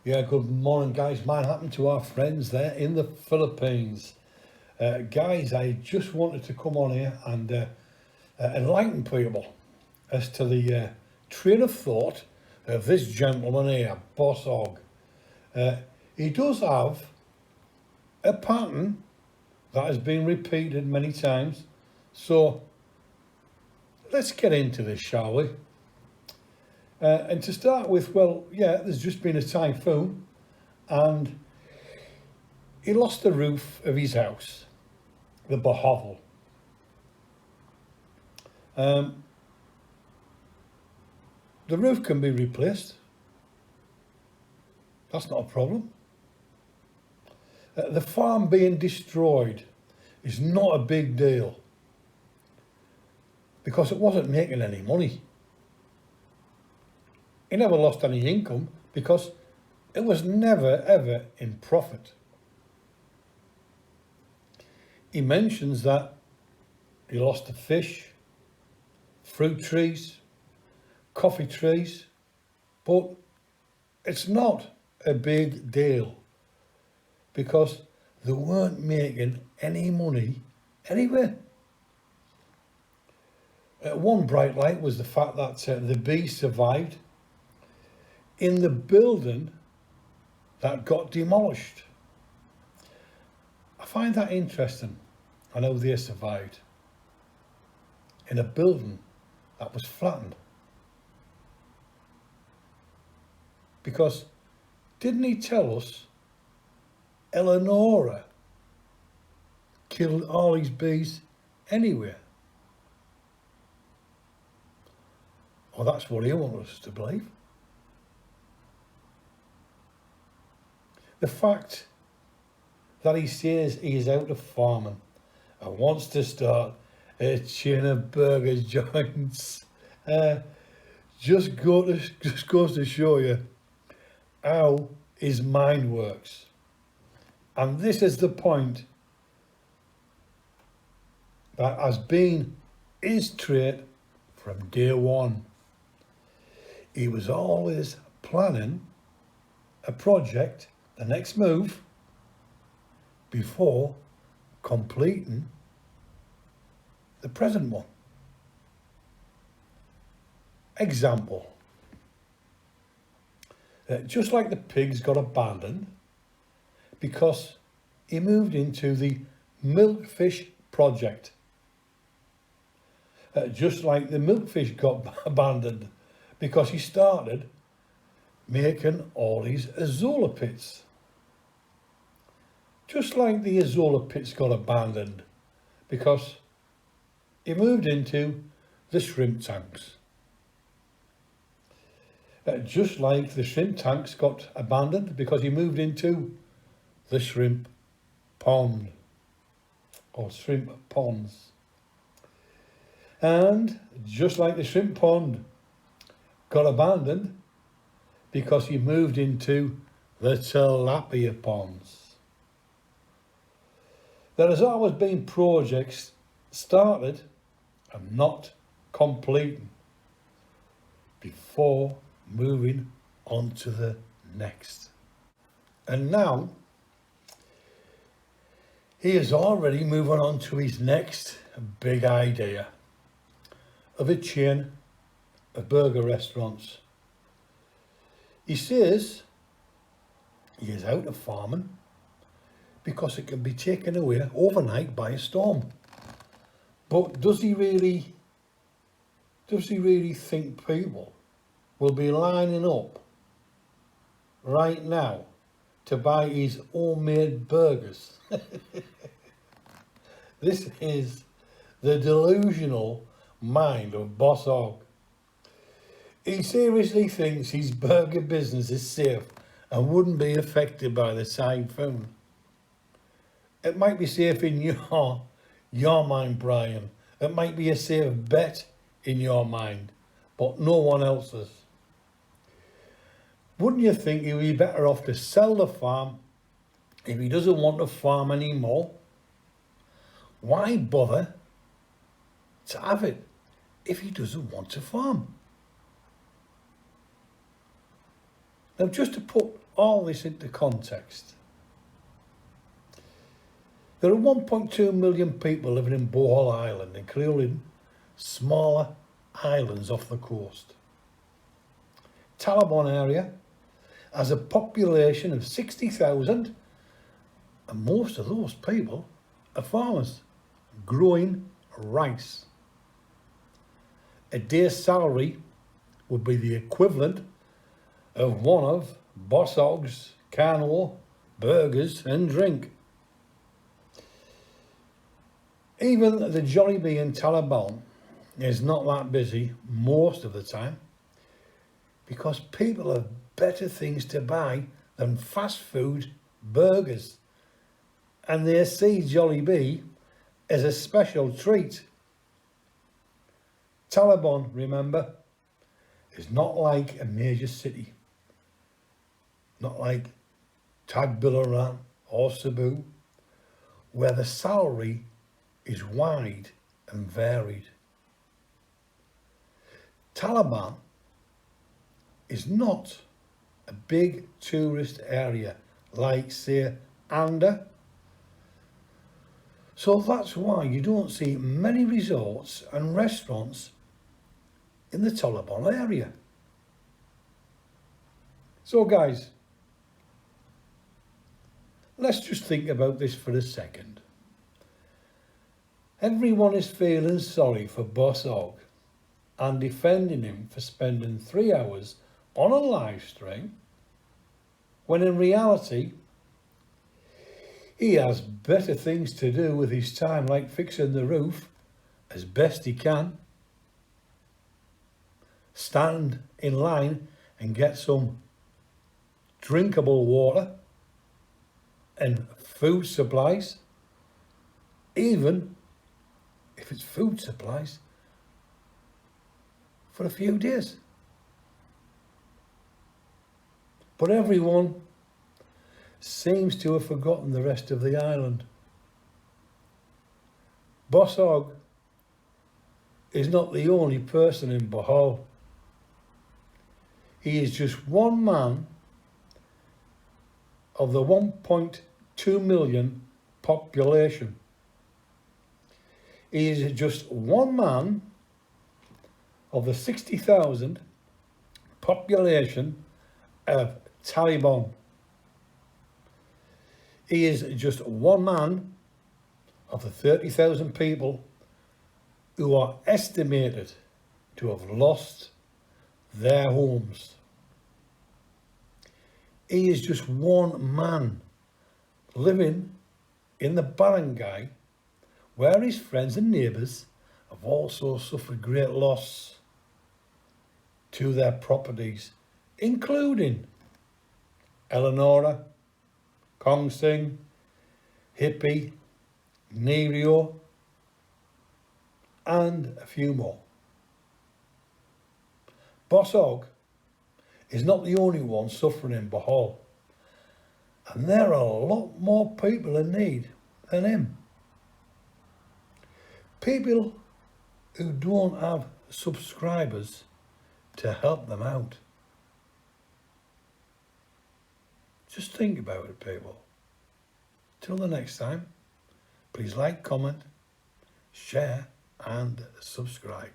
Yeah, good morning, guys. Mine happened to our friends there in the Philippines. Guys, I just wanted to come on here and enlighten people as to the train of thought of this gentleman here, Bosshog. He does have a pattern that has been repeated many times. So let's get into this, shall we? And to start with, well, yeah, there's just been a typhoon and he lost the roof of his house, the Bohovel. The roof can be replaced. That's not a problem. The farm being destroyed is not a big deal because it wasn't making any money. He never lost any income because it was never ever in profit. He mentions that he lost the fish, fruit trees, coffee trees, but it's not a big deal because they weren't making any money anywhere. One bright light was the fact that the bees survived in the building that got demolished. I find that interesting. I know they survived in a building that was flattened. Because didn't he tell us Eleonora killed all these bees anywhere? Well, that's what he wanted us to believe. The fact that he says he is out of farming and wants to start a chain of burger joints just goes to show you how his mind works. And this is the point that has been his trait from day one. He was always planning a project, the next move, before completing the present one. Example. Just like the pigs got abandoned because he moved into the milkfish project. Just like the milkfish got abandoned because he started making all these Azola pits. Just like the Azola pits got abandoned because he moved into the shrimp tanks. Just like the shrimp tanks got abandoned because he moved into the shrimp pond or shrimp ponds. And just like the shrimp pond got abandoned because he moved into the tilapia ponds. There has always been projects started and not completing before moving on to the next. And now he is already moving on to his next big idea of a chain of burger restaurants. He says he is out of farming because it can be taken away overnight by a storm. But does he really think people will be lining up right now to buy his homemade burgers? This is the delusional mind of Bosshog. He seriously thinks his burger business is safe and wouldn't be affected by the typhoon. It might be safe in your mind, Brian. It might be a safe bet in your mind, but no one else's. Wouldn't you think he would be better off to sell the farm if he doesn't want to farm anymore? Why bother to have it if he doesn't want to farm? Now, just to put all this into context, there are 1.2 million people living in Bohovel Island, including smaller islands off the coast. Taliban area has a population of 60,000, and most of those people are farmers growing rice. A day's salary would be the equivalent of one of Bosshogs, KANOS, burgers and drink. Even the Jollibee in Taliban is not that busy most of the time because people have better things to buy than fast food burgers, and they see Jollibee as a special treat. Taliban, remember, is not like a major city, not like Tagbilaran or Cebu, where the salary is wide and varied. Taliban is not a big tourist area like, say, Anda. So that's why you don't see many resorts and restaurants in the Taliban area. So guys, let's just think about this for a second. Everyone is feeling sorry for Bosshog and defending him for spending 3 hours on a live stream, when in reality he has better things to do with his time, like fixing the roof as best he can, stand in line and get some drinkable water and food supplies, even if it's food supplies for a few days. But everyone seems to have forgotten the rest of the island. Bosshog is not the only person in Bohovel. He is just one man of the 1.2 million population. He is just one man of the 60,000 population of Taliban. He is just one man of the 30,000 people who are estimated to have lost their homes. He is just one man living in the barangay where his friends and neighbours have also suffered great loss to their properties, including Eleonora, Kong Sing, Hippie, Nerio, and a few more. Bosshog is not the only one suffering in Bohovel, and there are a lot more people in need than him. People who don't have subscribers to help them out. Just think about it, people. Till the next time, please like, comment, share and subscribe.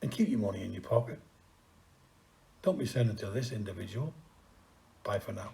And keep your money in your pocket. Don't be sending to this individual. Bye for now.